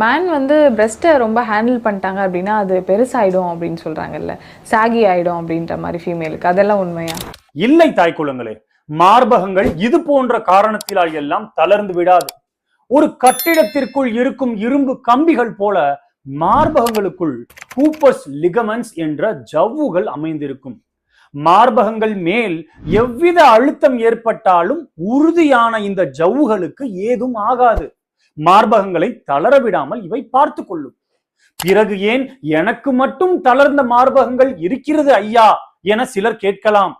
Man வந்து பிரெஸ்ட்டை ரொம்ப handle பண்ணிட்டாங்க அப்படின்னா அது பெருசாயிடும் அப்படின்னு சொல்றாங்கல்ல, சாகி ஆயிடும் அப்படின்ற மாதிரி ஃபீமேலுக்கு, அதெல்லாம் உண்மையா? இல்லை தாய்க்குளங்களே, மார்பகங்கள் இது போன்ற காரணத்தினால் எல்லாம் தளர்ந்து விடாது. ஒரு கட்டிடத்திற்குள் இருக்கும் இரும்பு கம்பிகள் போல மார்பகங்களுக்குள் கூப்பர்ஸ் லிகமெண்ட்ஸ் என்ற ஜவ்வுகள் அமைந்திருக்கும். மார்பகங்கள் மேல் எவ்வித அழுத்தம் ஏற்பட்டாலும் உறுதியான இந்த ஜவ்வுகளுக்கு ஏதும் ஆகாது. மார்பகங்களை தளர விடாமல் இவை பார்த்து கொள்ளும். பிறகு ஏன் எனக்கு மட்டும் தளர்ந்த மார்பகங்கள் இருக்கிறது ஐயா என சிலர் கேட்கலாம்.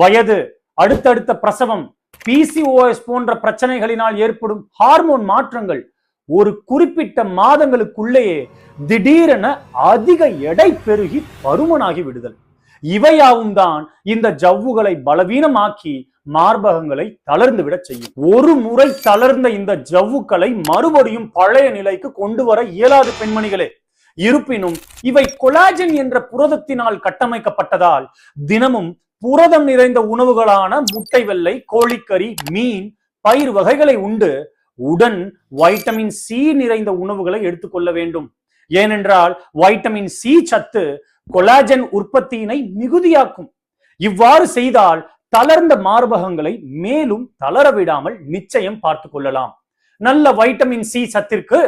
வயது, அடுத்தடுத்த பிரசவம், PCOS போன்ற பிரச்சனைகளினால் ஏற்படும் ஹார்மோன் மாற்றங்கள், ஒரு குறிப்பிட்ட மாதங்களுக்குள்ளேயே திடீரென அதிக எடை பெருகி பருமனாகி விடுதல், இவையாவும் தான் இந்த ஜவ்வுகளை பலவீனமாக்கி மார்பகங்களை தளர்ந்து விட செய்யும். ஒரு முறை தளர்ந்த இந்த ஜவ்வுக்களை மறுபடியும் பழைய நிலைக்கு கொண்டு வர இயலாது பெண்மணிகளே. இருப்பினும் இவை கொலாஜன் என்ற புரதத்தினால் கட்டமைக்கப்பட்டதால் தினமும் புரதம் நிறைந்த உணவுகளான முட்டை வெள்ளை, கோழிக்கறி, மீன், பயிர் வகைகளை உண்டு உடன் வைட்டமின் C நிறைந்த உணவுகளை எடுத்துக்கொள்ள வேண்டும். ஏனென்றால் வைட்டமின் C சத்து கொலாஜன் உற்பத்தியினை மிகுதியாக்கும். இவ்வாறு செய்தால் தளர்ந்த மார்பகங்களை மேலும் தளர விடாமல் நிச்சயம் பார்த்து கொள்ளலாம். நல்ல வைட்டமின் C சத்திற்கு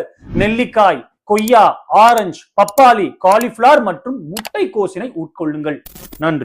நெல்லிக்காய், கொய்யா, ஆரஞ்சு, பப்பாளி, காலிஃபிளவர் மற்றும் முட்டைக்கோசினை உட்கொள்ளுங்கள். நன்றி.